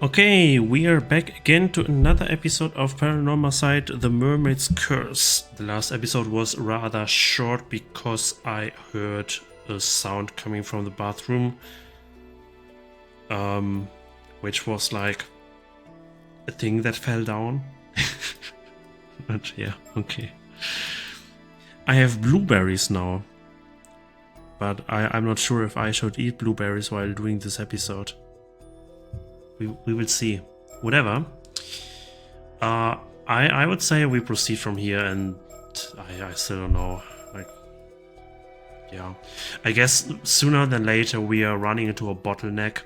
Okay, we are back again to another episode of Paranormasight, The Mermaid's Curse. The last episode was rather short because I heard a sound coming from the bathroom, which was like a thing that fell down. But yeah, okay. I have blueberries now, but I'm not sure if I should eat blueberries while doing this episode. We will see. Whatever. I would say we proceed from here, and I still don't know. Like, yeah. I guess sooner than later we are running into a bottleneck.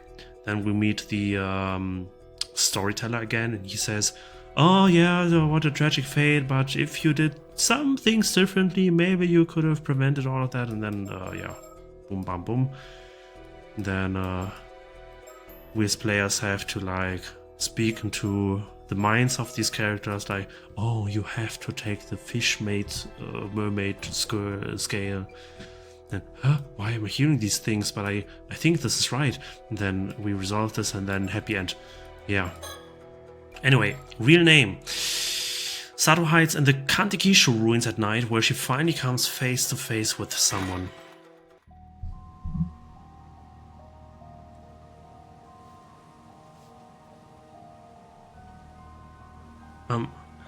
Then we meet the storyteller again, and he says, "Oh yeah, what a tragic fate! But if you did some things differently, maybe you could have prevented all of that." And then yeah, boom, bam, boom. And then we as players have to like speak into the minds of these characters, like, oh, you have to take the mermaid scale. And why am I hearing these things? But I think this is right. And then we resolve this, and then happy end. Yeah. Anyway, real name. Sato hides in the Kantekisho ruins at night, where she finally comes face to face with someone.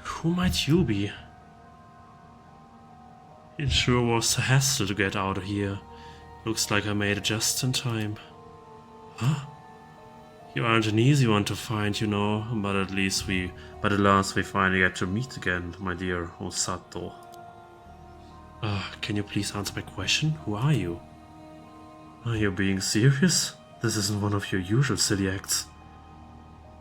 Who might you be? It sure was a hassle to get out of here. Looks like I made it just in time. Huh? You aren't an easy one to find, you know, but at last we finally get to meet again, my dear Osato. Can you please answer my question? Who are you? Are you being serious? This isn't one of your usual silly acts.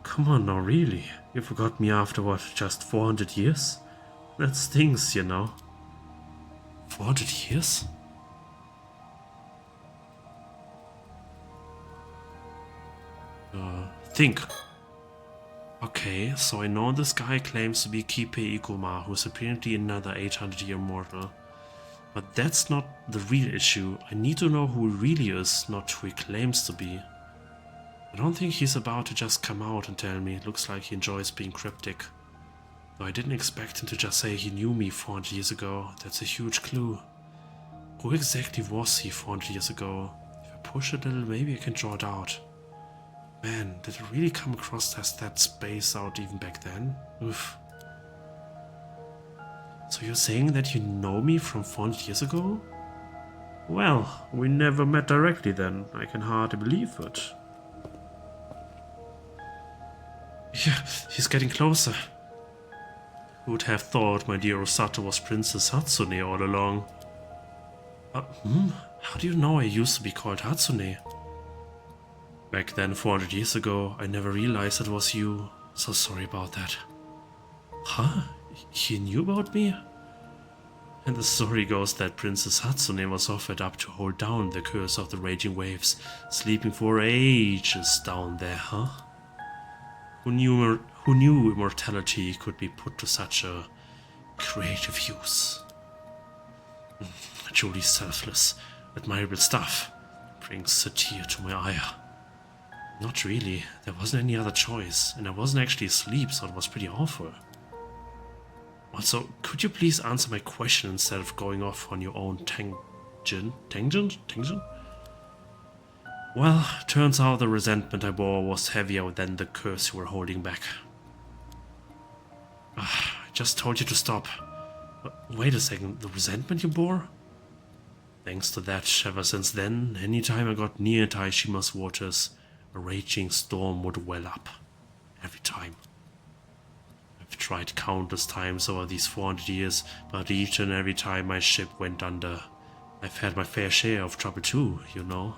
Come on now, really? You forgot me after what, just 400 years? That stings, you know. 400 years? Think. Okay, so I know this guy claims to be Kipe Ikuma, who's apparently another 800-year mortal. But that's not the real issue. I need to know who he really is, not who he claims to be. I don't think he's about to just come out and tell me. It looks like he enjoys being cryptic. Though I didn't expect him to just say he knew me 400 years ago. That's a huge clue. Who exactly was he 400 years ago? If I push it a little, maybe I can draw it out. Man, did it really come across as that space out even back then? Oof. So you're saying that you know me from 400 years ago? Well, we never met directly then. I can hardly believe it. Yeah, he's getting closer. Who would have thought my dear Osato was Princess Hatsune all along? How do you know I used to be called Hatsune? Back then, 400 years ago, I never realized it was you. So sorry about that. Huh? He knew about me? And the story goes that Princess Hatsune was offered up to hold down the curse of the raging waves, sleeping for ages down there, huh? Who knew immortality could be put to such a creative use? Truly selfless, admirable stuff. Brings a tear to my eye. Not really. There wasn't any other choice, and I wasn't actually asleep, so it was pretty awful. Also, could you please answer my question instead of going off on your own tangent? Well, turns out the resentment I bore was heavier than the curse you were holding back. I just told you to stop. Wait a second, the resentment you bore? Thanks to that, ever since then, any time I got near Taishima's waters, a raging storm would well up. Every time. I've tried countless times over these 400 years, but each and every time my ship went under, I've had my fair share of trouble too, you know.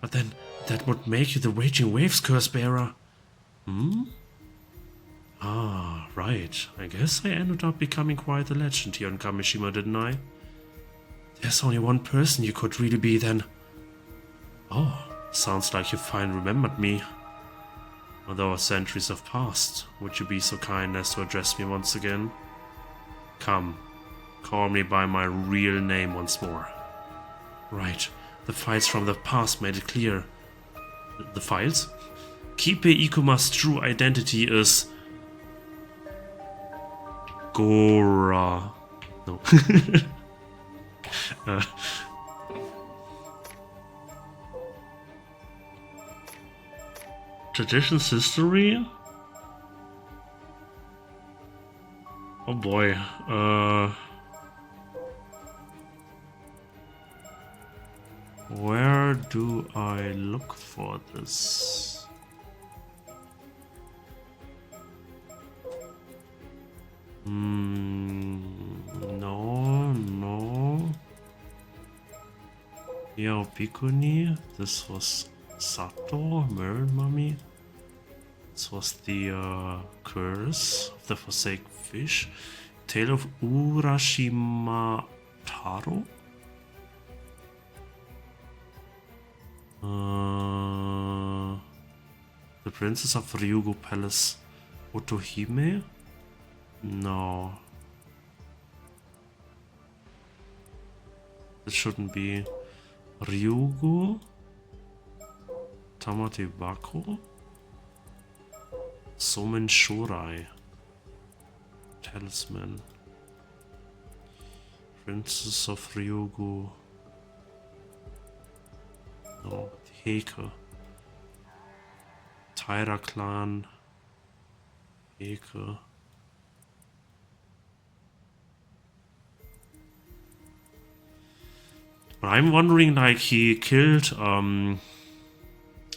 But then, that would make you the Raging Waves curse bearer. Ah, right. I guess I ended up becoming quite a legend here on Kamishima, didn't I? There's only one person you could really be then. Oh, sounds like you finally remembered me. Although centuries have passed, would you be so kind as to address me once again? Come, call me by my real name once more. Right. The files from the past made it clear. The files? Kipe Ikuma's true identity is Gora. No. Traditions history? Oh boy. Where do I look for this? No. Yeah, Bikuni. This was Sato, Mermaid Mummy. This was the curse of the Forsaken Fish. Tale of Urashima Taro. The Princess of Ryugu Palace Otohime? No. This shouldn't be Ryugu. Tamate Bako. Somen Shorai. Talisman. Princess of Ryugu. No, Heike. Taira Clan. Heike. But I'm wondering, like, he killed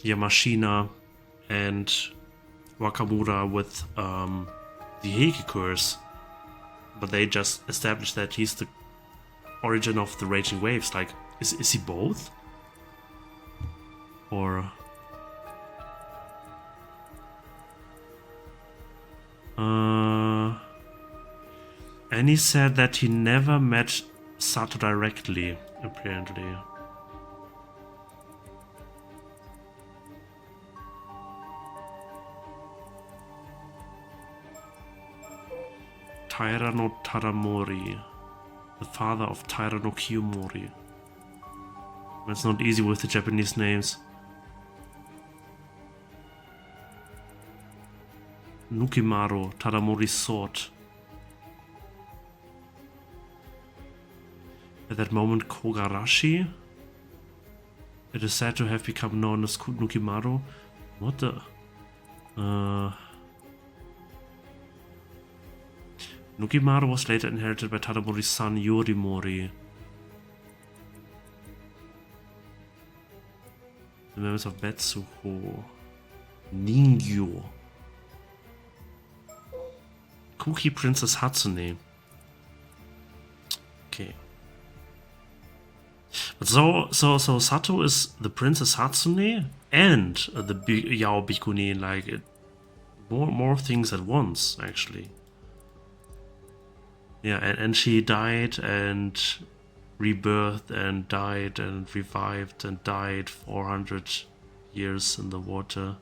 Yamashina and Wakamura with the Heike curse, but they just established that he's the origin of the Raging Waves. Like, is he both? Or and he said that he never met Sato directly, apparently. Taira no Taramori, the father of Taira no Kiyomori. It's not easy with the Japanese names. Nukimaru, Taramori's sword. At that moment, Kogarashi. It is said to have become known as Nukimaru. What the? Nukimaru was later inherited by Taramori's son Yorimori. The members of Betsuho. Ningyo. Kuki Princess Hatsune. Okay. But so Sato is the Princess Hatsune and the Yao Bikuni, like more things at once, actually. Yeah, and she died and rebirthed and died and revived and died 400 years in the water.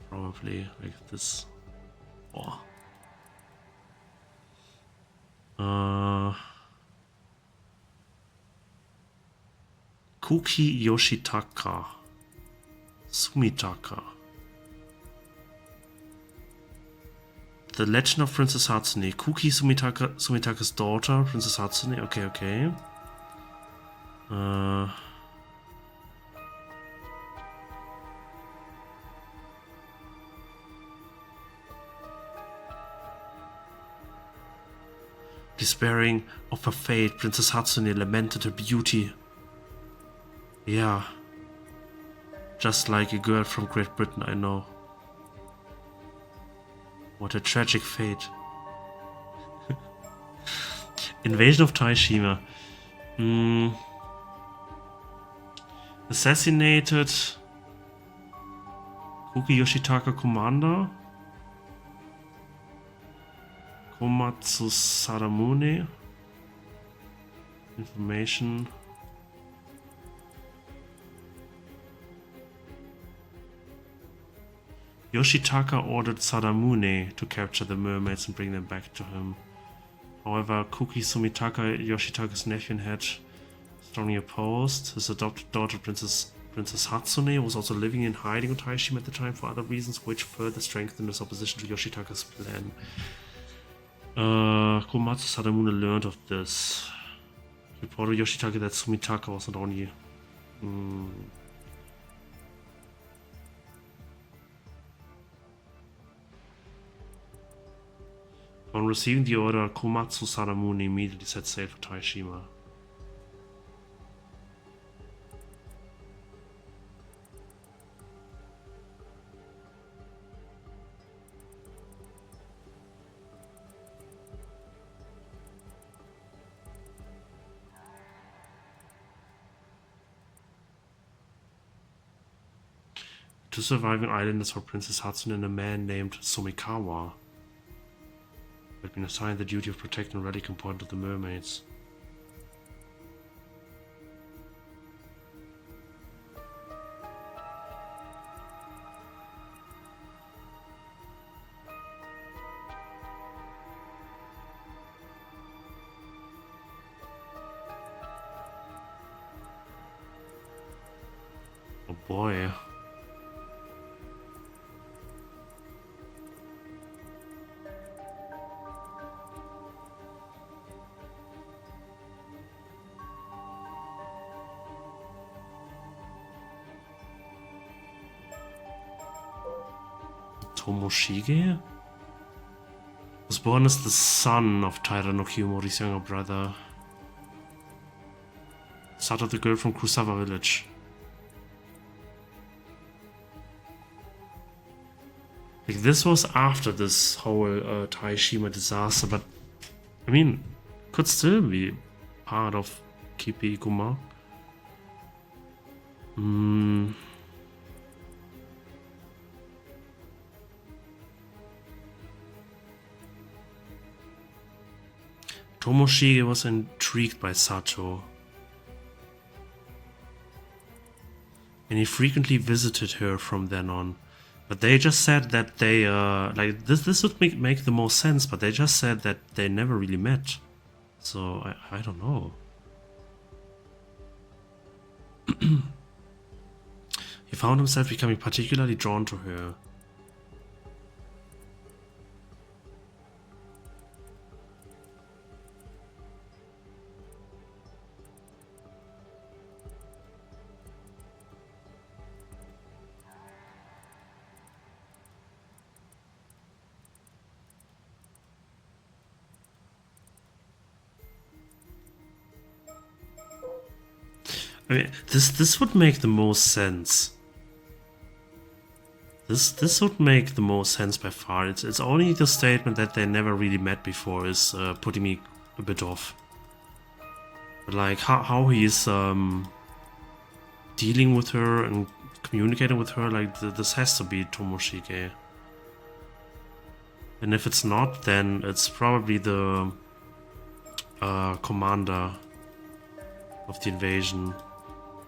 Probably like this. Oh. Kuki Yoshitaka. Sumitaka. The Legend of Princess Hatsune. Kuki Sumitaka's daughter, Princess Hatsune. Okay. Despairing of her fate, Princess Hatsune lamented her beauty. Yeah. Just like a girl from Great Britain, I know. What a tragic fate. Invasion of Taishima. Assassinated Kuki Yoshitaka commander. Komatsu Sadamune. Information. Yoshitaka ordered Sadamune to capture the mermaids and bring them back to him. However, Kuki Sumitaka, Yoshitaka's nephew and head, strongly opposed. His adopted daughter, Princess Princess Hatsune was also living in hiding on Taishima at the time for other reasons, which further strengthened his opposition to Yoshitaka's plan. Komatsu Sadamune learned of this. He reported Yoshitaka that Sumitaka was not only... On receiving the order, Komatsu Sadamune immediately set sail for Taishima. Two surviving islanders were Princess Hatsune and a man named Somikawa, who had been assigned the duty of protecting a relic important to the mermaids. Oh boy. Tomoshige was born as the son of Taira no Kiyomori's younger brother, Sato, the girl from Kusawa village. Like, this was after this whole Taishima disaster, but I mean, could still be part of Kipi Ikuma. Tomoshige was intrigued by Sato, and he frequently visited her from then on. But they just said that they, like, this would make the most sense, but they just said that they never really met. So, I don't know. He found himself becoming particularly drawn to her. I mean, this would make the most sense. This would make the most sense by far. It's only the statement that they never really met before is putting me a bit off. But like how he is dealing with her and communicating with her, like this has to be Tomoshige. And if it's not, then it's probably the commander of the invasion.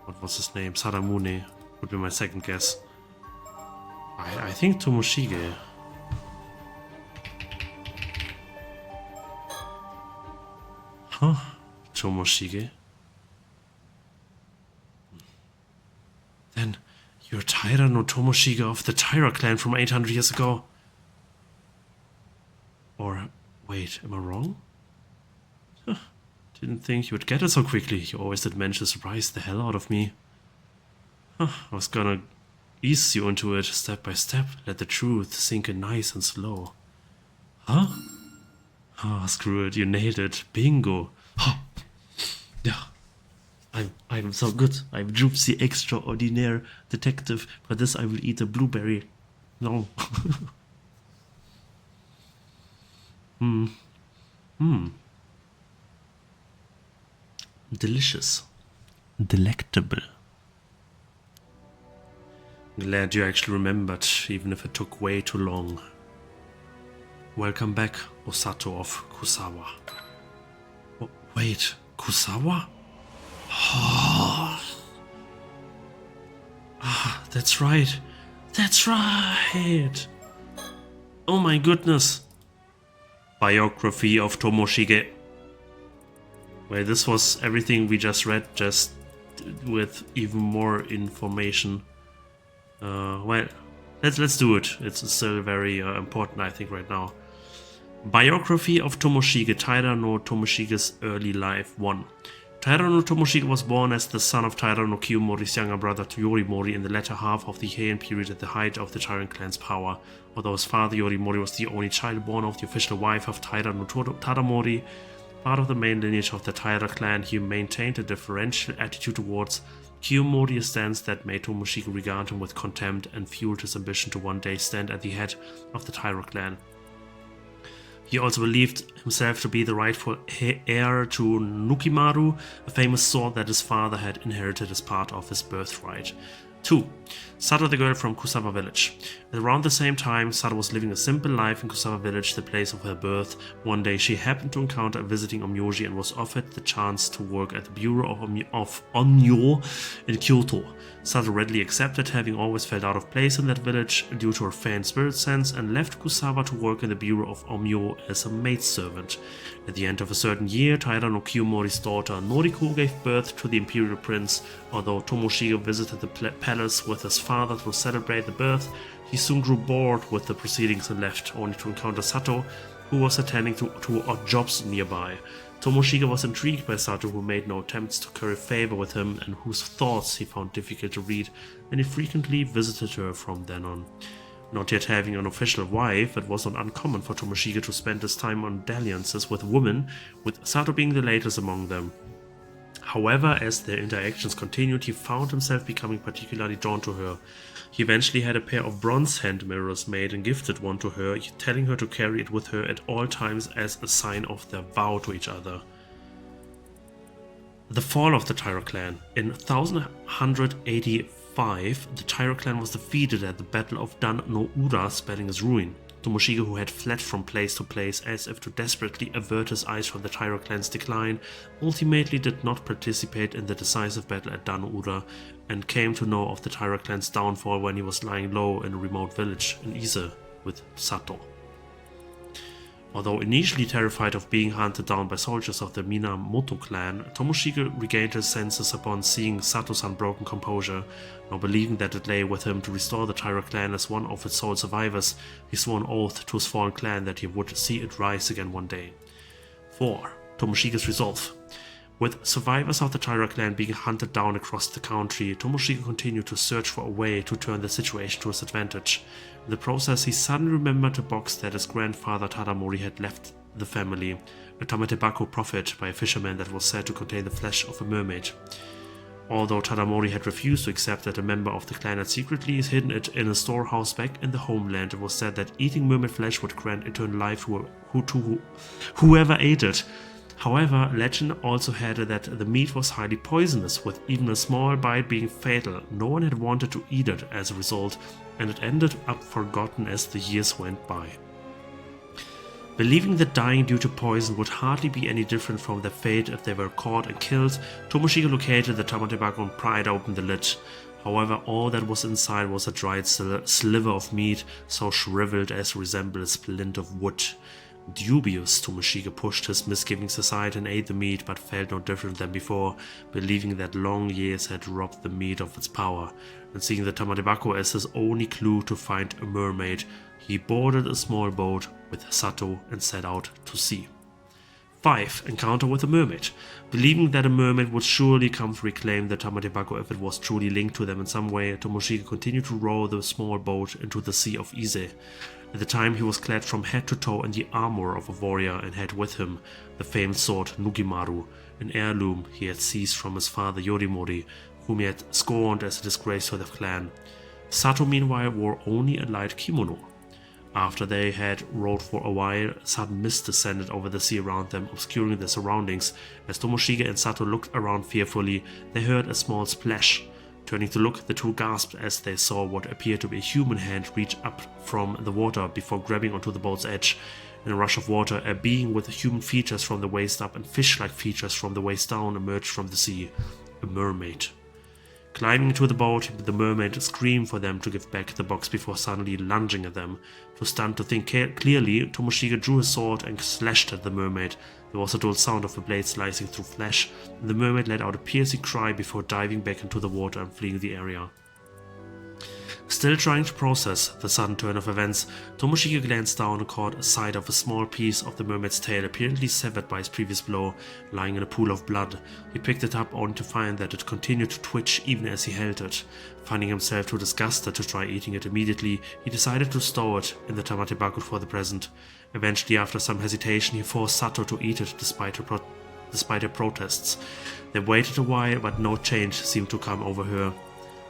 What was his name? Sadamune would be my second guess. I think Tomoshige. Huh? Tomoshige? Then you're Taira no Tomoshige of the Taira clan from 800 years ago. Or, wait, am I wrong? Huh. Didn't think you would get it so quickly. You always did manage to surprise the hell out of me. Huh, I was gonna ease you into it step by step. Let the truth sink in nice and slow. Huh? Ah, oh, screw it. You nailed it. Bingo. Huh. Yeah. I'm so good. I'm Jupes the extraordinaire detective. For this I will eat a blueberry. No. Delicious. Delectable. Glad you actually remembered, even if it took way too long. Welcome back, Osato of Kusawa. Oh, wait, Kusawa? Ah, that's right. That's right. Oh my goodness. Biography of Tomoshige. Well, this was everything we just read, just with even more information. Well, let's do it. It's still very important, I think, right now. Biography of Tomoshige, Taira no Tomoshige's early life 1. Taira no Tomoshige was born as the son of Taira no Kiyomori's younger brother Yorimori in the latter half of the Heian period at the height of the Tairan clan's power. Although his father Yorimori was the only child born of the official wife of Taira no Tadamori, part of the main lineage of the Taira clan, he maintained a differential attitude towards Kiyomori, a stance that made Tomoshige regard him with contempt and fueled his ambition to one day stand at the head of the Taira clan. He also believed himself to be the rightful heir to Nukimaru, a famous sword that his father had inherited as part of his birthright. 2. Sato, the girl from Kusawa village. Around the same time, Sato was living a simple life in Kusawa village, the place of her birth. One day she happened to encounter a visiting onmyoji and was offered the chance to work at the bureau of Onmyo in Kyoto. Sato readily accepted, having always felt out of place in that village due to her faint spirit sense, and left Kusawa to work in the bureau of Onmyo as a maidservant. At the end of a certain year, Taira no Kiyomori's daughter Noriko gave birth to the imperial prince. Although Tomoshige visited the palace with his father to celebrate the birth, he soon grew bored with the proceedings and left, only to encounter Sato, who was attending to odd jobs nearby. Tomoshige was intrigued by Sato, who made no attempts to curry favor with him and whose thoughts he found difficult to read, and he frequently visited her from then on. Not yet having an official wife, it was not uncommon for Tomoshige to spend his time on dalliances with women, with Sato being the latest among them. However, as their interactions continued, he found himself becoming particularly drawn to her. He eventually had a pair of bronze hand mirrors made and gifted one to her, telling her to carry it with her at all times as a sign of their vow to each other. The fall of the Taira clan. In 1185, the Taira clan was defeated at the Battle of Dan no Ura, spelling its ruin. Tomoshige, who had fled from place to place as if to desperately avert his eyes from the Taira clan's decline, ultimately did not participate in the decisive battle at Dan no Ura, and came to know of the Taira clan's downfall when he was lying low in a remote village in Ise with Sato. Although initially terrified of being hunted down by soldiers of the Minamoto clan, Tomoshige regained his senses upon seeing Sato's unbroken composure. Now believing that it lay with him to restore the Taira clan as one of its sole survivors, he swore an oath to his fallen clan that he would see it rise again one day. 4. Tomoshige's resolve. With survivors of the Taira clan being hunted down across the country, Tomoshige continued to search for a way to turn the situation to his advantage. In the process, he suddenly remembered a box that his grandfather Tadamori had left the family, a tamatebako proffered by a fisherman that was said to contain the flesh of a mermaid. Although Tadamori had refused to accept that a member of the clan had secretly hidden it in a storehouse back in the homeland, it was said that eating mermaid flesh would grant eternal life to whoever ate it. However, legend also had it that the meat was highly poisonous, with even a small bite being fatal. No one had wanted to eat it as a result, and it ended up forgotten as the years went by. Believing that dying due to poison would hardly be any different from their fate if they were caught and killed, Tomoshige located the tamatebako and pried open the lid. However, all that was inside was a dried sliver of meat, so shriveled as to resemble a splint of wood. Dubious, Tomoshige pushed his misgivings aside and ate the meat, but felt no different than before, believing that long years had robbed the meat of its power, and seeing the tamatebako as his only clue to find a mermaid, he boarded a small boat with Sato and set out to sea. 5. Encounter with a mermaid. Believing that a mermaid would surely come to reclaim the tamatebako if it was truly linked to them in some way, Tomoshige continued to row the small boat into the Sea of Ise. At the time, he was clad from head to toe in the armor of a warrior and had with him the famed sword Nugimaru, an heirloom he had seized from his father Yorimori, whom he had scorned as a disgrace to the clan. Sato meanwhile wore only a light kimono. After they had rowed for a while, sudden mist descended over the sea around them, obscuring their surroundings. As Tomoshige and Sato looked around fearfully, they heard a small splash. Turning to look, the two gasped as they saw what appeared to be a human hand reach up from the water before grabbing onto the boat's edge. In a rush of water, a being with human features from the waist up and fish-like features from the waist down emerged from the sea. A mermaid. Climbing into the boat, the mermaid screamed for them to give back the box before suddenly lunging at them. Too stunned to think clearly, Tomoshige drew his sword and slashed at the mermaid. There was a dull sound of a blade slicing through flesh, and the mermaid let out a piercing cry before diving back into the water and fleeing the area. Still trying to process the sudden turn of events, Tomoshige glanced down and caught sight of a small piece of the mermaid's tail, apparently severed by his previous blow, lying in a pool of blood. He picked it up only to find that it continued to twitch even as he held it. Finding himself too disgusted to try eating it immediately, he decided to stow it in the tamatebaku for the present. Eventually, after some hesitation, he forced Sato to eat it despite her protests. They waited a while, but no change seemed to come over her.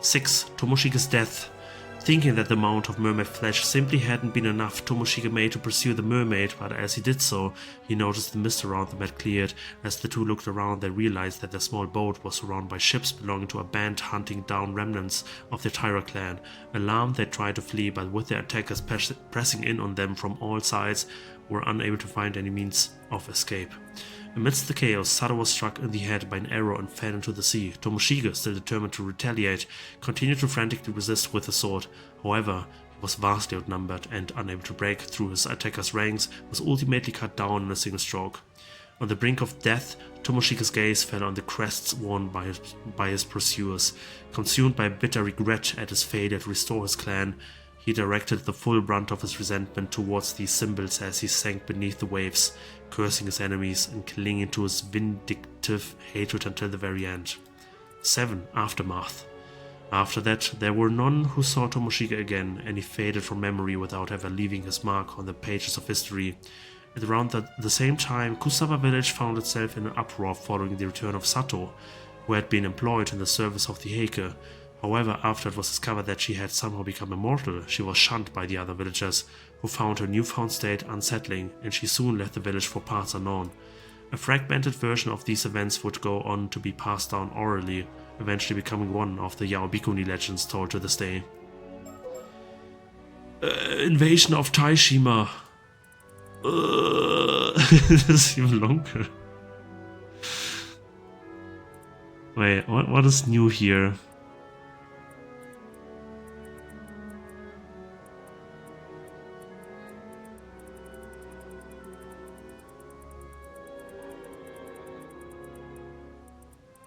6. Tomoshige's death. Thinking that the amount of mermaid flesh simply hadn't been enough, Tomoshige made to pursue the mermaid, but as he did so, he noticed the mist around them had cleared. As the two looked around, they realized that their small boat was surrounded by ships belonging to a band hunting down remnants of the Tyra clan. Alarmed, they tried to flee, but with their attackers pressing in on them from all sides, were unable to find any means of escape. Amidst the chaos, Sato was struck in the head by an arrow and fell into the sea. Tomoshige, still determined to retaliate, continued to frantically resist with his sword. However, he was vastly outnumbered and, unable to break through his attacker's ranks, was ultimately cut down in a single stroke. On the brink of death, Tomoshige's gaze fell on the crests worn by his pursuers. Consumed by bitter regret at his failure to restore his clan, he directed the full brunt of his resentment towards these symbols as he sank beneath the waves, cursing his enemies and clinging to his vindictive hatred until the very end. 7. Aftermath. After that, there were none who saw Tomoshige again, and he faded from memory without ever leaving his mark on the pages of history. At around the same time, Kusawa village found itself in an uproar following the return of Sato, who had been employed in the service of the Heike. However, after it was discovered that she had somehow become immortal, she was shunned by the other villagers, who found her newfound state unsettling, and she soon left the village for parts unknown. A fragmented version of these events would go on to be passed down orally, eventually becoming one of the Yaobikuni legends told to this day. Invasion of Taishima. This is even longer. Wait, what is new here?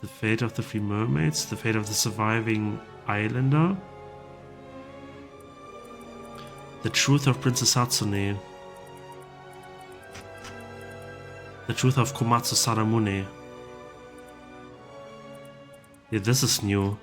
The fate of the three mermaids, the fate of the surviving islander, the truth of Princess Hatsune, the truth of Komatsu Sadamune. Yeah, this is new.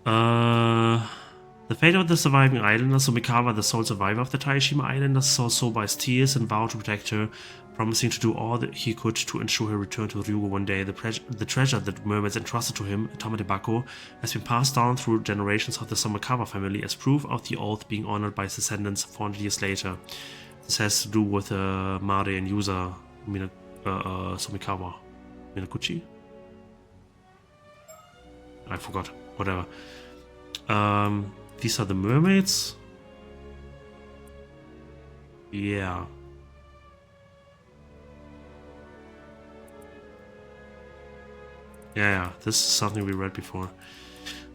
The fate of the surviving islander. Sumikawa, the sole survivor of the Taishima Islanders, saw Soba's tears and vowed to protect her, promising to do all that he could to ensure her return to Ryugu one day. The treasure that mermaids entrusted to him, Tamatebaku, has been passed down through generations of the Sumikawa family as proof of the oath being honored by his descendants 400 years later. This has to do with Mare and Yusa Sumikawa. Minakuchi? I forgot. Whatever. These are the mermaids? Yeah. Yeah, this is something we read before.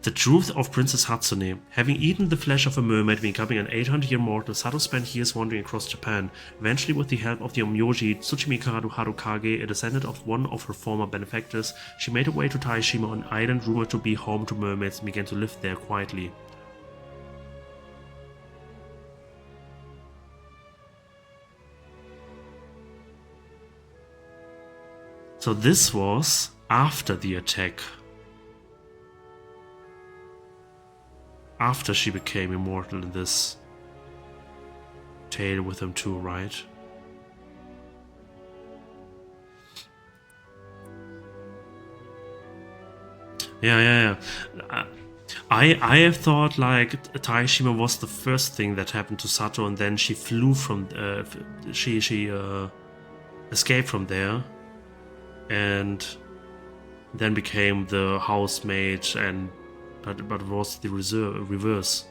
The truth of Princess Hatsune. Having eaten the flesh of a mermaid, becoming an 800-year mortal, Sato spent years wandering across Japan. Eventually, with the help of the Omyoji Tsuchimikado Harukage, a descendant of one of her former benefactors, she made her way to Taishima, an island rumored to be home to mermaids, and began to live there quietly. So this was after the attack. After she became immortal in this tale with them too, right? Yeah. I have thought like Taishima was the first thing that happened to Sato, and then she flew from she escaped from there and then became the housemaid, and but it was the reverse.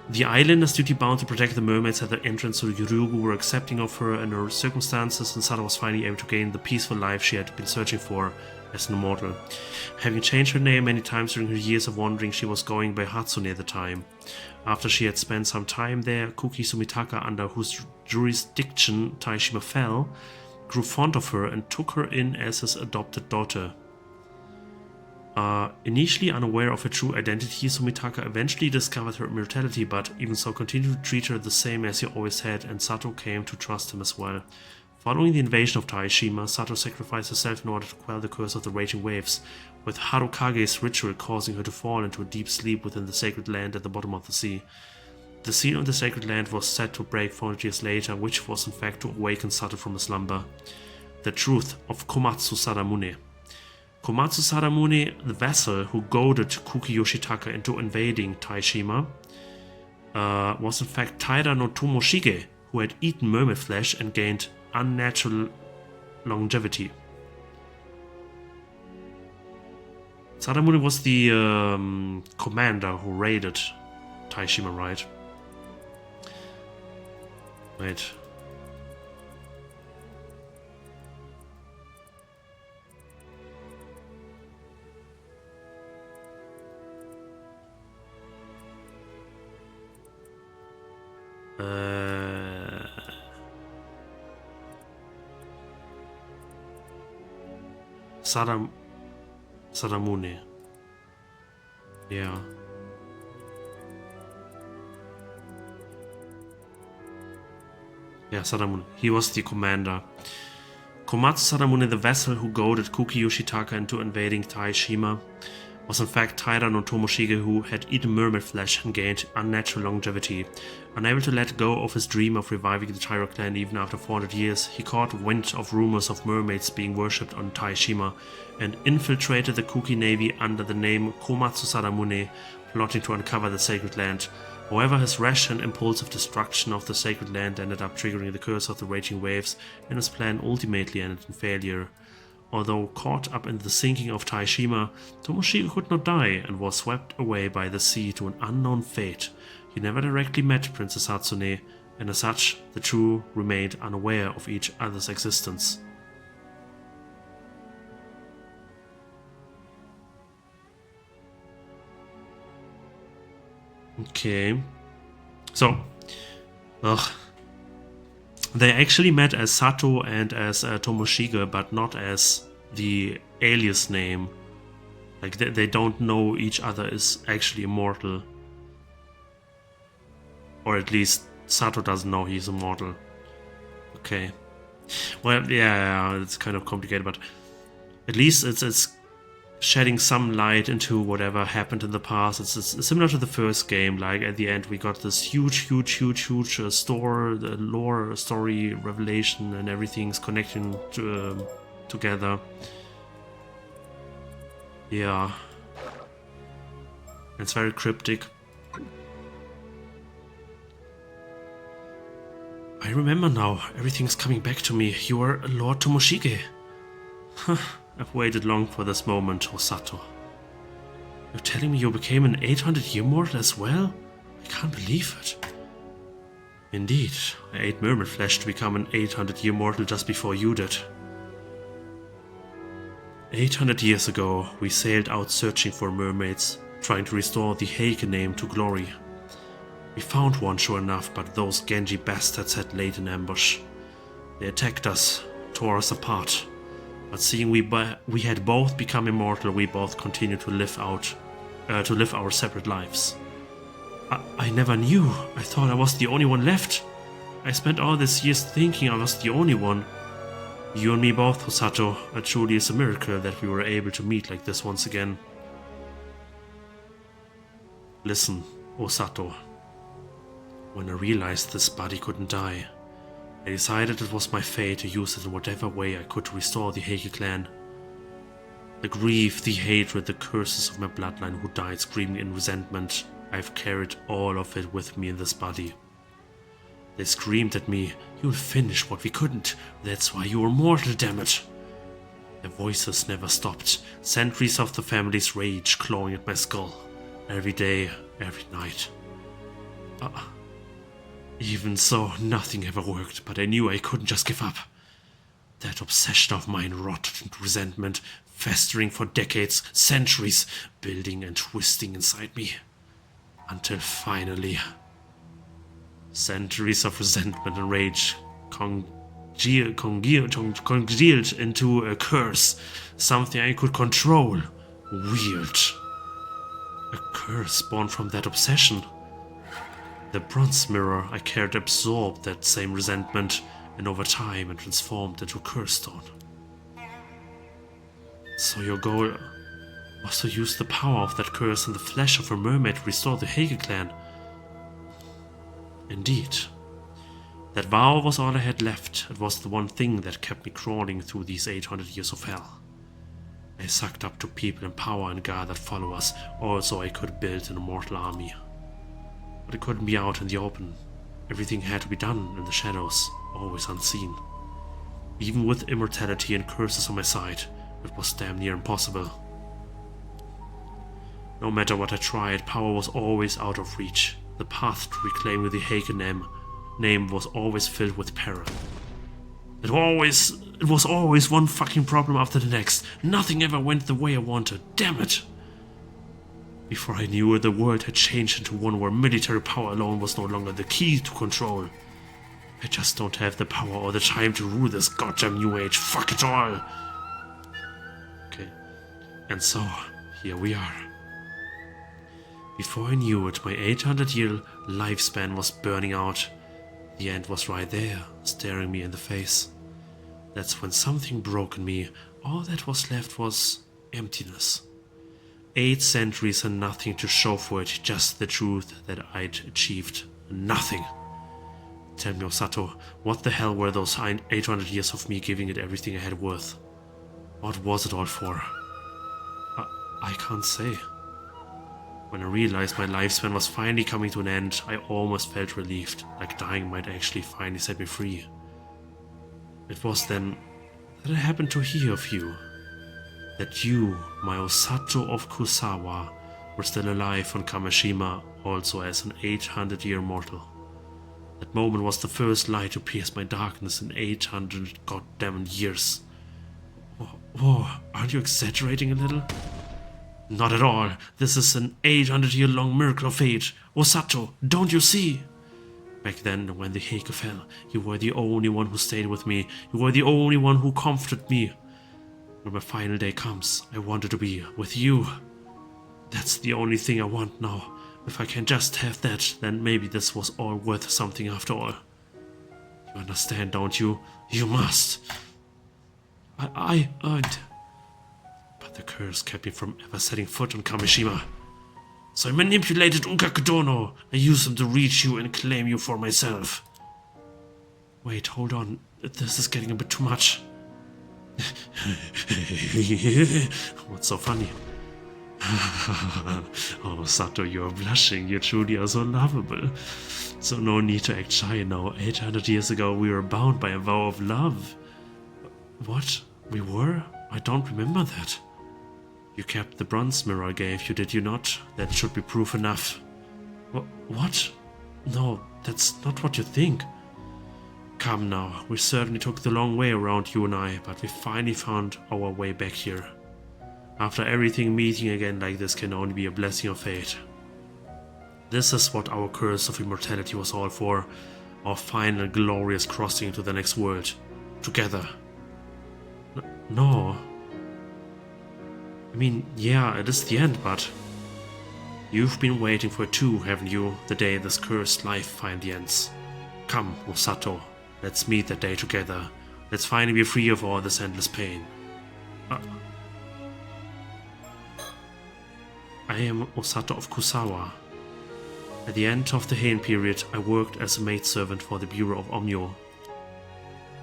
The islanders, duty bound to protect the mermaids at their entrance to Ryugu, were accepting of her and her circumstances, and Sato was finally able to gain the peaceful life she had been searching for. as an immortal. Having changed her name many times during her years of wandering, she was going by Hatsune at the time. After she had spent some time there, Kuki Sumitaka, under whose jurisdiction Taishima fell, grew fond of her and took her in as his adopted daughter. Initially unaware of her true identity, Sumitaka eventually discovered her immortality, but even so continued to treat her the same as he always had, and Sato came to trust him as well. Following the invasion of Taishima, Sato sacrificed herself in order to quell the curse of the raging waves, with Harukage's ritual causing her to fall into a deep sleep within the sacred land at the bottom of the sea. The seal on the sacred land was set to break 400 years later, which was in fact to awaken Sato from a slumber. The truth of Komatsu Sadamune. Komatsu Sadamune, the vessel who goaded Kuki Yoshitaka into invading Taishima, was in fact Taira no Tomoshige, who had eaten mermaid flesh and gained unnatural longevity. Sadamune was the commander who raided Taishima, right? Wait. Sadamune. Yeah. Yeah, Sadamune. He was the commander. Komatsu Sadamune, the vessel who goaded Kuki Yoshitaka into invading Taishima, was in fact Taira no Tomoshige, who had eaten mermaid flesh and gained unnatural longevity. Unable to let go of his dream of reviving the Taira clan even after 400 years, he caught wind of rumors of mermaids being worshipped on Taishima and infiltrated the Kuki navy under the name Komatsu Sadamune, plotting to uncover the sacred land. However, his rash and impulsive destruction of the sacred land ended up triggering the curse of the raging waves, and his plan ultimately ended in failure. Although caught up in the sinking of Taishima, Tomoshige could not die and was swept away by the sea to an unknown fate. He never directly met Princess Hatsune, and as such, the two remained unaware of each other's existence. Okay. So, they actually met as Sato and as Tomoshige, but not as the alias name. Like, they don't know each other is actually immortal. Or at least Sato doesn't know he's immortal. Okay. Well, yeah, it's kind of complicated, but at least it's shedding some light into whatever happened in the past. It's similar to the first game. Like, at the end we got this huge the lore, story, revelation, and everything's connecting together. Yeah. It's very cryptic. I remember now. Everything's coming back to me. You are Lord Tomoshige. Huh. I've waited long for this moment, Osato. You're telling me you became an 800-year mortal as well? I can't believe it. Indeed, I ate mermaid flesh to become an 800-year mortal just before you did. 800 years ago, we sailed out searching for mermaids, trying to restore the Heike name to glory. We found one, sure enough, but those Genji bastards had laid an ambush. They attacked us, tore us apart. But seeing we had both become immortal, we both continued to live our separate lives. I never knew. I thought I was the only one left. I spent all these years thinking I was the only one. You and me both, Osato. It truly is a miracle that we were able to meet like this once again. Listen, Osato. When I realized this body couldn't die, I decided it was my fate to use it in whatever way I could to restore the Heike clan. The grief, the hatred, the curses of my bloodline who died screaming in resentment, I've carried all of it with me in this body. They screamed at me, "You'll finish what we couldn't, that's why you were mortal, damn it!" Their voices never stopped, centuries of the family's rage clawing at my skull, every day, every night. Even so, nothing ever worked, but I knew I couldn't just give up. That obsession of mine rotted into resentment, festering for decades, centuries, building and twisting inside me. Until finally, centuries of resentment and rage congealed into a curse, something I could control, wield. A curse born from that obsession. The bronze mirror I carried absorbed that same resentment, and over time it transformed into a curse stone. So your goal was to use the power of that curse in the flesh of a mermaid to restore the Hege clan. Indeed. That vow was all I had left. It was the one thing that kept me crawling through these 800 years of hell. I sucked up to people in power and gathered followers, also I could build an immortal army. But it couldn't be out in the open. Everything had to be done in the shadows, always unseen. Even with immortality and curses on my side, it was damn near impossible. No matter what I tried, power was always out of reach. The path to reclaiming the Hege name was always filled with peril. It was always one fucking problem after the next. Nothing ever went the way I wanted. Damn it! Before I knew it, the world had changed into one where military power alone was no longer the key to control. I just don't have the power or the time to rule this goddamn new age. Fuck it all! Okay. And so, here we are. Before I knew it, my 800-year lifespan was burning out. The end was right there, staring me in the face. That's when something broke in me. All that was left was emptiness. 8 centuries and nothing to show for it, just the truth that I'd achieved. Nothing. Tell me, Osato, what the hell were those 800 years of me giving it everything I had worth? What was it all for? I can't say. When I realized my lifespan was finally coming to an end, I almost felt relieved, like dying might actually finally set me free. It was then that I happened to hear of you. That you, my Osato of Kusawa, were still alive on Kamishima, also as an 800-year mortal. That moment was the first light to pierce my darkness in 800 goddamn years. Whoa, aren't you exaggerating a little? Not at all. This is an 800-year-long miracle of fate. Osato, don't you see? Back then, when the Hege fell, you were the only one who stayed with me. You were the only one who comforted me. When my final day comes, I wanted to be with you. That's the only thing I want now. If I can just have that, then maybe this was all worth something after all. You understand, don't you? You must. I earned. But the curse kept me from ever setting foot on Kamishima. So I manipulated Unkakudono. I used him to reach you and claim you for myself. Wait, hold on. This is getting a bit too much. What's so funny? Oh, Sato, you're blushing. You truly are so lovable. So no need to act shy now. 800 years ago, we were bound by a vow of love. What? We were? I don't remember that. You kept the bronze mirror I gave you, did you not? That should be proof enough. What? No, that's not what you think. Come now, we certainly took the long way around, you and I, but we finally found our way back here. After everything, meeting again like this can only be a blessing of fate. This is what our curse of immortality was all for, our final glorious crossing into the next world. Together. No. I mean, yeah, it is the end, but... You've been waiting for it too, haven't you, the day this cursed life finally ends. Come, Osato, let's meet that day together. Let's finally be free of all this endless pain. I am Osato of Kusawa. At the end of the Heian period, I worked as a maidservant for the Bureau of Omnio.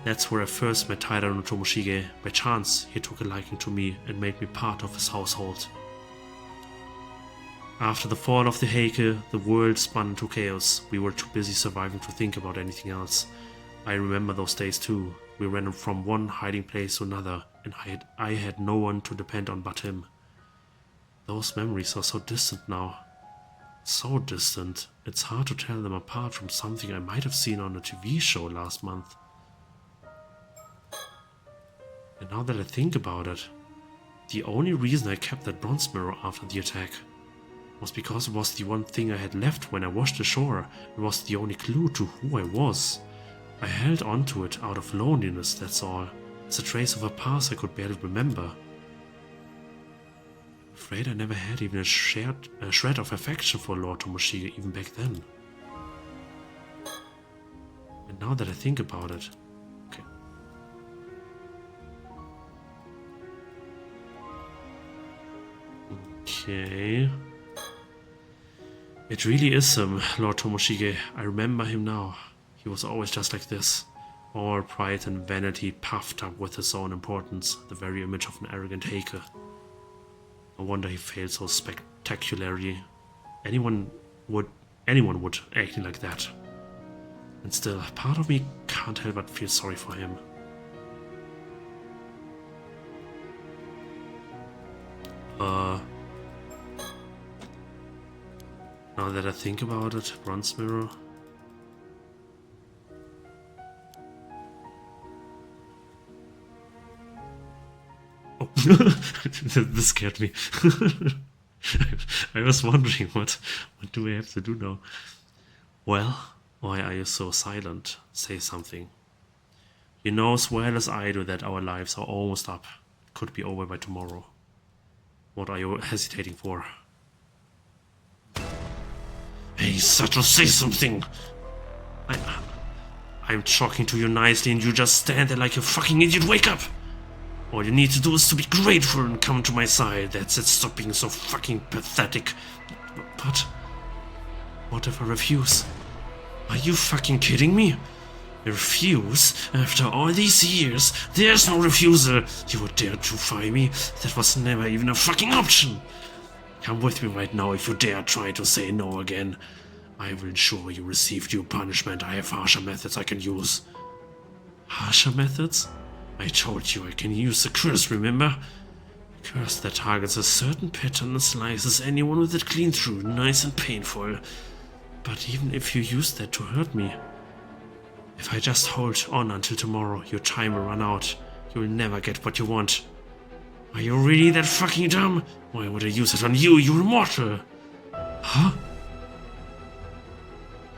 That's where I first met Taira no Tomoshige. By chance, he took a liking to me and made me part of his household. After the fall of the Hege, the world spun into chaos. We were too busy surviving to think about anything else. I remember those days too. We ran from one hiding place to another, and I had no one to depend on but him. Those memories are so distant now. So distant, it's hard to tell them apart from something I might have seen on a TV show last month. And now that I think about it, The only reason I kept that bronze mirror after the attack was because it was the one thing I had left when I washed ashore. It was the only clue to who I was. I held onto it out of loneliness, that's all. As a trace of a past I could barely remember. I'm afraid I never had even a shred of affection for Lord Tomoshige even back then. And now that I think about it... Okay... It really is him, Lord Tomoshige. I remember him now. He was always just like this. All pride and vanity puffed up with his own importance, the very image of an arrogant heike. No wonder he failed so spectacularly. Anyone would acting like that. And still, part of me can't help but feel sorry for him. Now that I think about it, bronze mirror. Oh, this scared me. I was wondering what do I have to do now? Well, why are you so silent? Say something. You know as well as I do that our lives are almost up. It could be over by tomorrow. What are you hesitating for? Hey, Sato, say something! I'm talking to you nicely and you just stand there like a fucking idiot. Wake up! All you need to do is to be grateful and come to my side. That's it, stop being so fucking pathetic. But... what if I refuse? Are you fucking kidding me? Refuse? After all these years? There's no refusal! You would dare to defy me? That was never even a fucking option! Come with me right now if you dare try to say no again. I will ensure you receive due punishment. I have harsher methods I can use. Harsher methods? I told you I can use a curse, remember? A curse that targets a certain pattern and slices anyone with it clean through, nice and painful. But even if you use that to hurt me, if I just hold on until tomorrow, your time will run out. You will never get what you want. Are you really that fucking dumb? Why would I use it on you? You're immortal! Huh?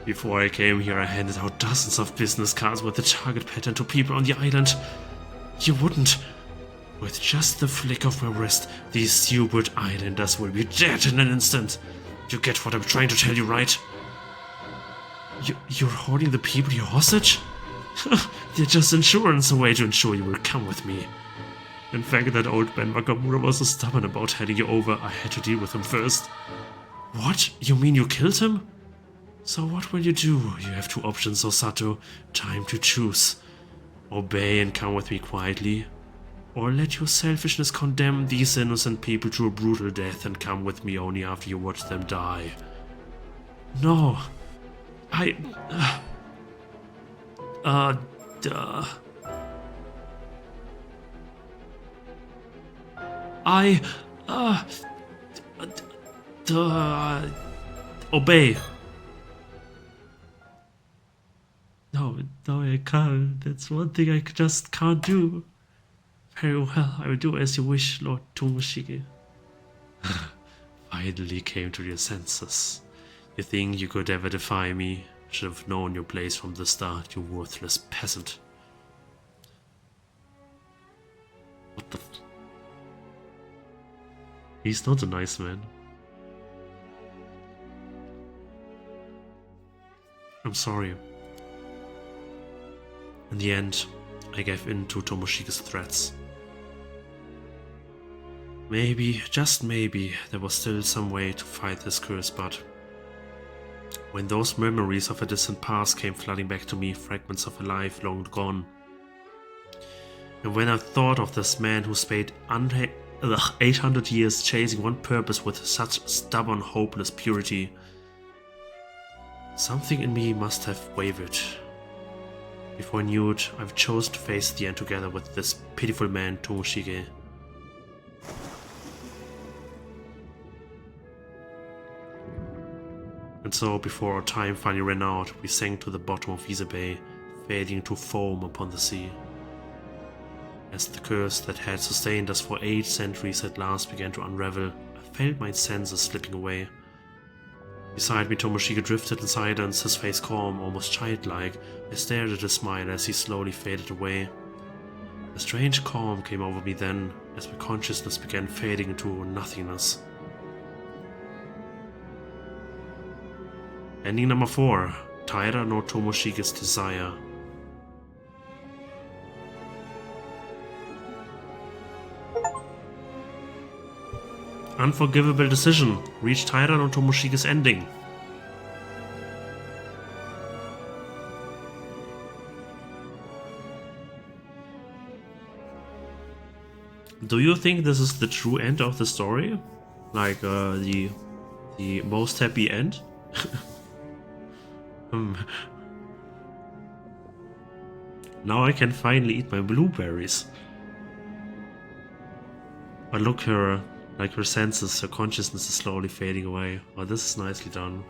Before I came here, I handed out dozens of business cards with the target pattern to people on the island. You wouldn't. With just the flick of my wrist, these stupid islanders will be dead in an instant. You get what I'm trying to tell you, right? You're holding the people you're hostage? They're just insurance, a way to ensure you will come with me. In fact, that old Ben Wakamura was so stubborn about handing you over, I had to deal with him first. What? You mean you killed him? So what will you do? You have two options, Osato. Time to choose. Obey and come with me quietly. Or let your selfishness condemn these innocent people to a brutal death and come with me only after you watch them die. No. Obey. No, I can't. That's one thing I just can't do. Very well, I will do as you wish, Lord Tomoshige. Finally came to your senses. You think you could ever defy me? Should have known your place from the start, you worthless peasant. What the He's not a nice man. I'm sorry. In the end, I gave in to Tomoshige's threats. Maybe, just maybe, there was still some way to fight this curse, but when those memories of a distant past came flooding back to me, fragments of a life long gone, and when I thought of this man who spent 800 years chasing one purpose with such stubborn, hopeless purity, something in me must have wavered. Before I knew it, I've chosen to face the end together with this pitiful man, Tomoshige. And so, before our time finally ran out, we sank to the bottom of Ise Bay, fading to foam upon the sea. As the curse that had sustained us for 8 centuries at last began to unravel, I felt my senses slipping away. Beside me, Tomoshika drifted in silence, his face calm, almost childlike. I stared at his smile as he slowly faded away. A strange calm came over me then, as my consciousness began fading into nothingness. Ending number 4. Taira no Tomoshika's Desire. Unforgivable decision. Reach Taira no Tomoshika's ending. Do you think this is the true end of the story? Like the most happy end? Now I can finally eat my blueberries. But look, her senses, her consciousness is slowly fading away. Oh, this is nicely done.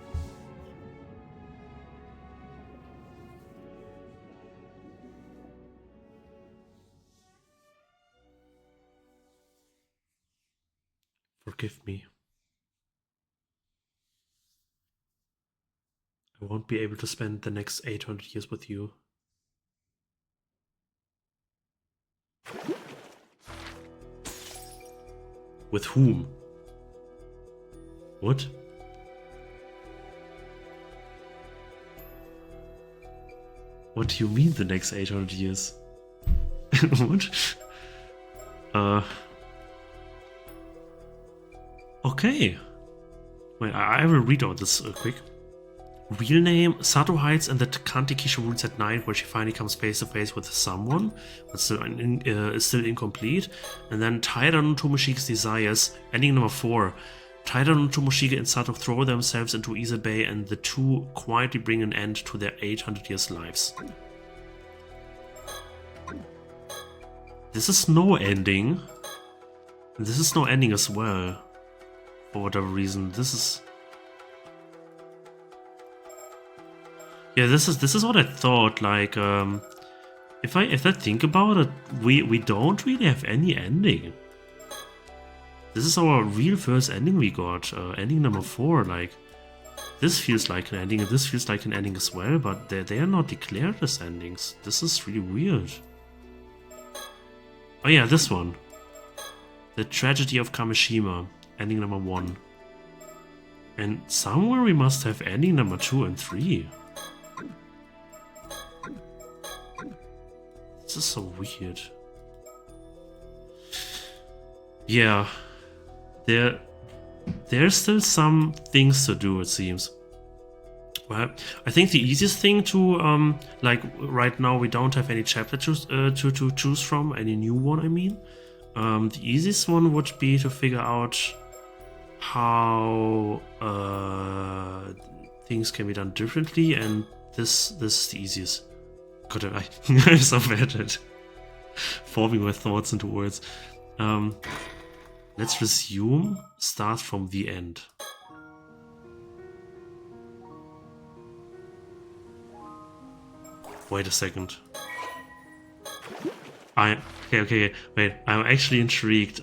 Forgive me. I won't be able to spend the next 800 years with you. With whom? What? What do you mean the next 800 years? What? Okay. Wait, I will read out this quick. Real name: Sato hides in the Kantekisha ruins at night, where she finally comes face to face with someone, but still is still incomplete. And then Taira no Tomoshika's Desires, ending number 4. Taira no Tomoshika and Sato throw themselves into Ise Bay, and the two quietly bring an end to their 800 years lives. This is no ending. This is no ending as well. For whatever reason, this is. Yeah, this is what I thought. Like, if I think about it, we don't really have any ending. This is our real first ending we got. Ending number 4. Like, this feels like an ending, and this feels like an ending as well. But they are not declared as endings. This is really weird. Oh yeah, this one. The Tragedy of Kamishima. Ending number 1. And somewhere we must have ending number 2 and 3. This is so weird. Yeah. There's still some things to do, it seems. Well, I think the easiest thing to, like, right now we don't have any chapter to choose from, any new one, I mean. The easiest one would be to figure out how things can be done differently, and this is the easiest. God, I'm so bad at forming my thoughts into words. Let's resume. Start from the end. Wait a second. Okay, wait. I'm actually intrigued.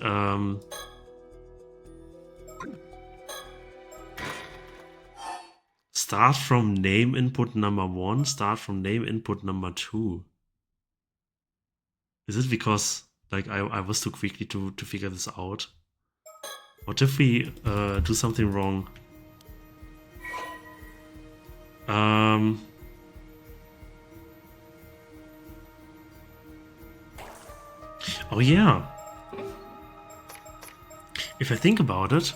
Start from name input number 1, start from name input number 2. Is it because, like, I was too quickly to figure this out? What if we do something wrong? Oh yeah. If I think about it,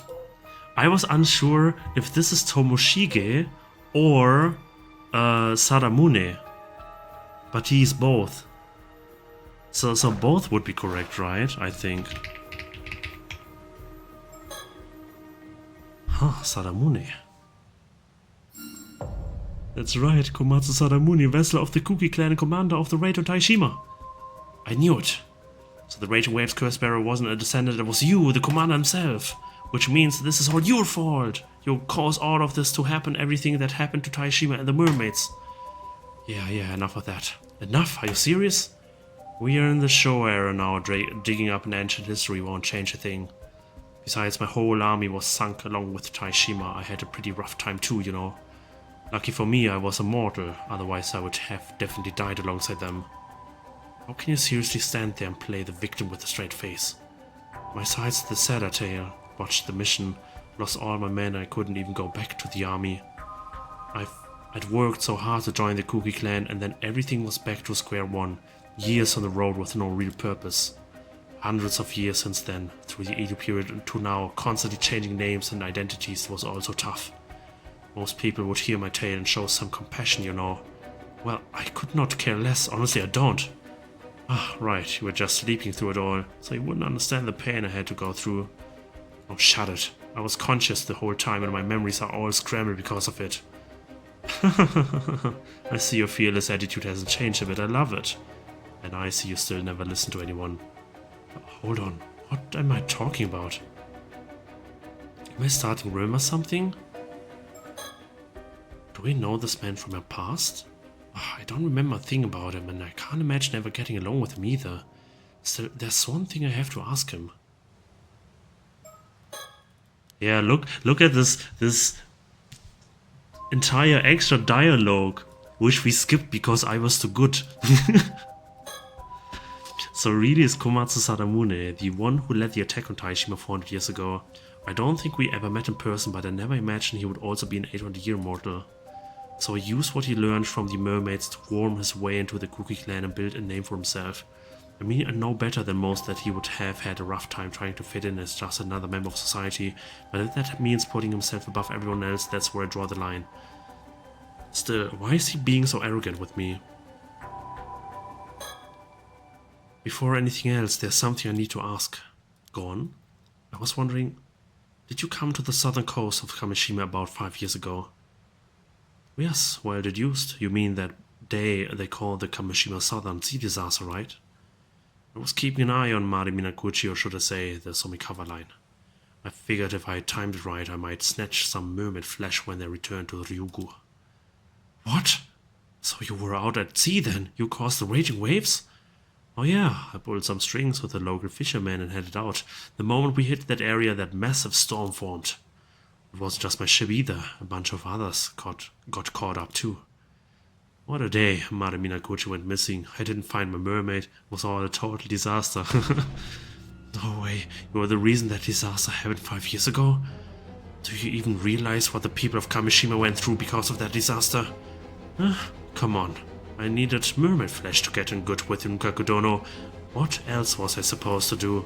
I was unsure if this is Tomoshige or Sadamune, but he's both. So both would be correct, right? I think. Huh, Sadamune. That's right, Komatsu Sadamune, vessel of the Kuki clan and commander of the raid on Taishima. I knew it. So the Raging Waves curse bearer wasn't a descendant, it was you, the commander himself. Which means this is all your fault. You caused all of this to happen, everything that happened to Taishima and the mermaids. Yeah, enough of that. Enough? Are you serious? We are in the Showa era now, digging up an ancient history won't change a thing. Besides, my whole army was sunk along with Taishima. I had a pretty rough time too, you know. Lucky for me, I was immortal, otherwise I would have definitely died alongside them. How can you seriously stand there and play the victim with a straight face? My side's the sadder tale. Watched the mission, lost all my men, I couldn't even go back to the army. I'd worked so hard to join the Kuki clan, and then everything was back to square one. Years on the road with no real purpose. Hundreds of years since then, through the Edo period to now, constantly changing names and identities was also tough. Most people would hear my tale and show some compassion, you know. Well, I could not care less, honestly I don't. Ah, right, you were just sleeping through it all, so you wouldn't understand the pain I had to go through. Oh, shut it. I was conscious the whole time and my memories are all scrambled because of it. I see your fearless attitude hasn't changed a bit, I love it. And I see you still never listen to anyone. Hold on, what am I talking about? Am I starting Rome or something? Do we know this man from our past? Oh, I don't remember a thing about him and I can't imagine ever getting along with him either. Still, there's one thing I have to ask him. Yeah, look at this entire extra dialogue, which we skipped because I was too good. So really is Komatsu Sadamune, the one who led the attack on Taishima 400 years ago. I don't think we ever met in person, but I never imagined he would also be an 800-year mortal. So he used what he learned from the mermaids to worm his way into the Kuki clan and build a name for himself. I mean, I know better than most that he would have had a rough time trying to fit in as just another member of society, but if that means putting himself above everyone else, that's where I draw the line. Still, why is he being so arrogant with me? Before anything else, there's something I need to ask. Go on. I was wondering, did you come to the southern coast of Kamishima about 5 years ago? Yes, well deduced. You mean that day they call the Kamishima Southern Sea Disaster, right? I was keeping an eye on Mari Minakuchi, or should I say, the Somikawa line. I figured if I timed it right, I might snatch some mermaid flesh when they return to Ryugu. What? So you were out at sea then? You caused the raging waves? Oh yeah, I pulled some strings with the local fishermen and headed out. The moment we hit that area, that massive storm formed. It wasn't just my ship either, a bunch of others got caught up too. What a day, Mari Minakuchi went missing. I didn't find my mermaid, it was all a total disaster. No way, you were the reason that disaster happened 5 years ago? Do you even realize what the people of Kamishima went through because of that disaster? Come on. I needed mermaid flesh to get in good with Nkakudono. What else was I supposed to do?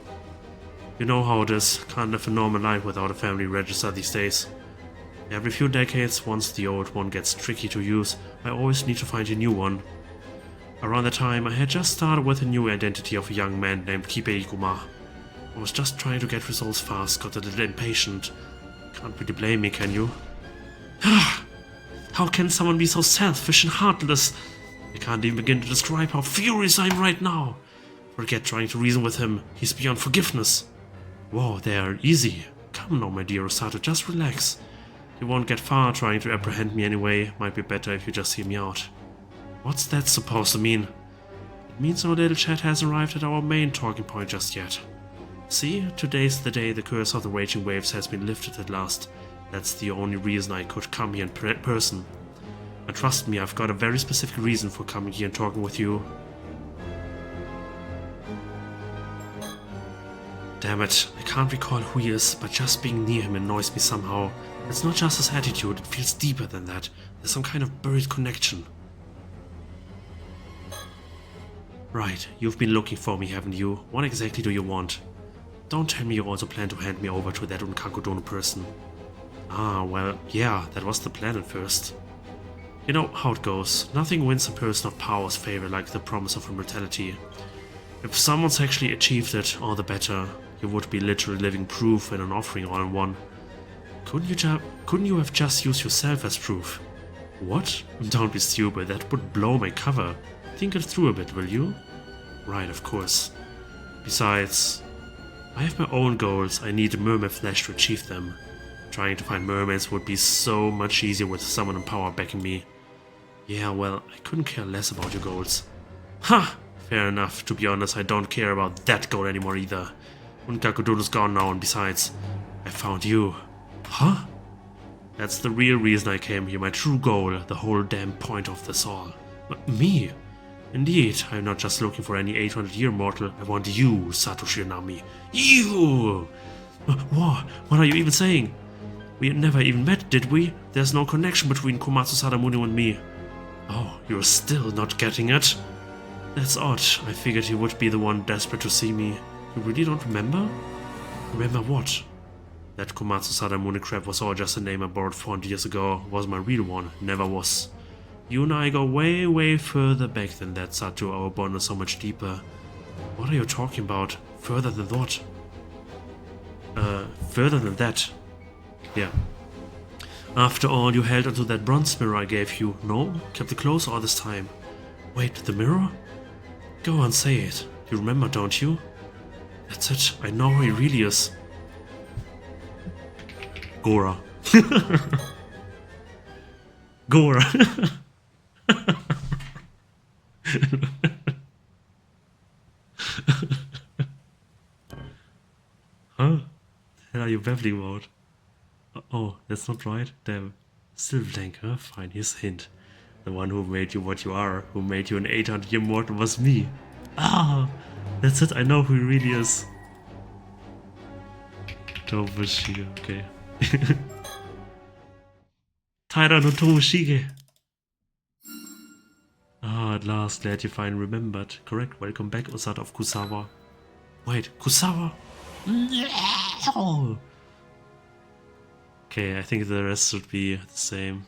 You know how it is, can't live a normal life without a family register these days. Every few decades, once the old one gets tricky to use, I always need to find a new one. Around that time, I had just started with a new identity of a young man named Kibei Ikuma. I was just trying to get results fast, got a little impatient. Can't really blame me, can you? How can someone be so selfish and heartless? I can't even begin to describe how furious I am right now. Forget trying to reason with him, he's beyond forgiveness. Whoa, there, easy. Come now, my dear Osato, just relax. You won't get far trying to apprehend me anyway, might be better if you just hear me out. What's that supposed to mean? It means our little chat hasn't arrived at our main talking point just yet. See, today's the day the curse of the raging waves has been lifted at last. That's the only reason I could come here in person. And trust me, I've got a very specific reason for coming here and talking with you. Damn it, I can't recall who he is, but just being near him annoys me somehow. It's not just his attitude, it feels deeper than that. There's some kind of buried connection. Right, you've been looking for me, haven't you? What exactly do you want? Don't tell me you also plan to hand me over to that Unkakudono person. Ah, well, yeah, that was the plan at first. You know how it goes. Nothing wins a person of power's favor like the promise of immortality. If someone's actually achieved it, all the better. You would be literally living proof and an offering all in one. Couldn't you have just used yourself as proof? What? Don't be stupid, that would blow my cover. Think it through a bit, will you? Right, of course. Besides, I have my own goals, I need mermaid flesh to achieve them. Trying to find mermaids would be so much easier with someone in power backing me. Yeah, well, I couldn't care less about your goals. Ha! Fair enough. To be honest, I don't care about that goal anymore either. Unkakudodo's gone now, and besides, I found you. Huh? That's the real reason I came here, my true goal, the whole damn point of this all. But me? Indeed, I'm not just looking for any 800-year mortal, I want you, Satoshi Nami. You! What are you even saying? We never even met, did we? There's no connection between Komatsu Sadamune and me. Oh, you're still not getting it? That's odd. I figured he would be the one desperate to see me. You really don't remember? Remember what? That Komatsu Sadamune crap was all just a name I borrowed 400 years ago. Was my real one. Never was. You and I go way, way further back than that, Sato. Our bond is so much deeper. What are you talking about? Further than what? Further than that. Yeah. After all, you held onto that bronze mirror I gave you, no? Kept it close all this time. Wait, the mirror? Go on, say it. You remember, don't you? That's it. I know who he really is. Gora. Gora. Huh? What are you babbling about? Oh, that's not right. Damn. Still blank, huh? Fine, here's a hint. The one who made you what you are, who made you an 800-year mortal, was me. Ah! That's it, I know who he really is. Tomoshige, okay. Taira no Tomoshige! Ah, at last, glad you finally remembered. Correct, welcome back, Osada of Kusawa. Wait, Kusawa? No! Okay, I think the rest should be the same.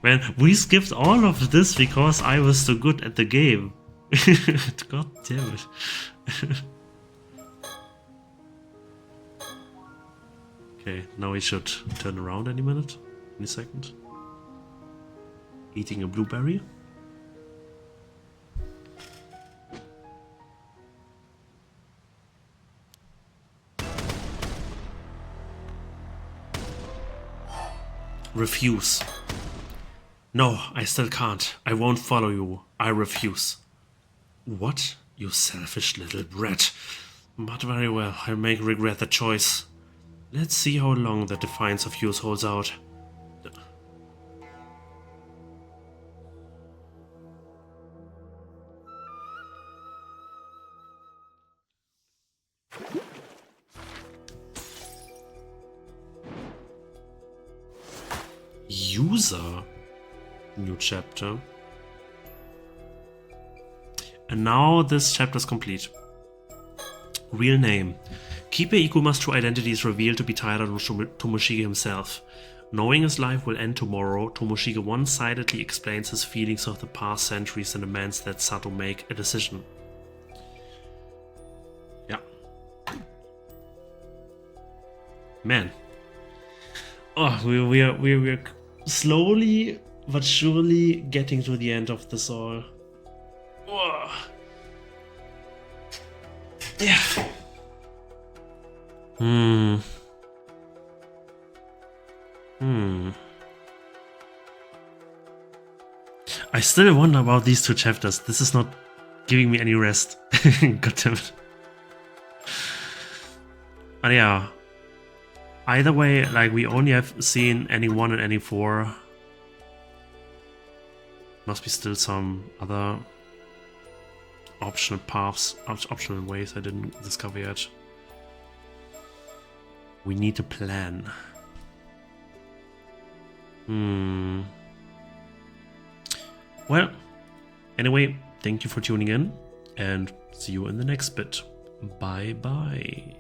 Man, we skipped all of this because I was so good at the game. God damn it. Okay, now we should turn around any minute. Any second. Eating a blueberry. Refuse. No, I still can't. I won't follow you. I refuse. What? You selfish little brat. But very well, I may regret the choice. Let's see how long the defiance of yours holds out. User. New chapter. And now this chapter is complete. Real name. Kipe Ikuma's true identity is revealed to be Taira no Tomoshige himself. Knowing his life will end tomorrow, Tomoshige one-sidedly explains his feelings of the past centuries and demands that Sato make a decision. Yeah. Man. Oh, we're slowly but surely getting to the end of this all. Oh. Yeah. I still wonder about these two chapters. This is not giving me any rest. God damn it. But yeah. Either way, like, we only have seen any 1 and any 4. Must be still some other optional paths, optional ways I didn't discover yet. We need a plan. Well, anyway, thank you for tuning in and see you in the next bit. Bye bye.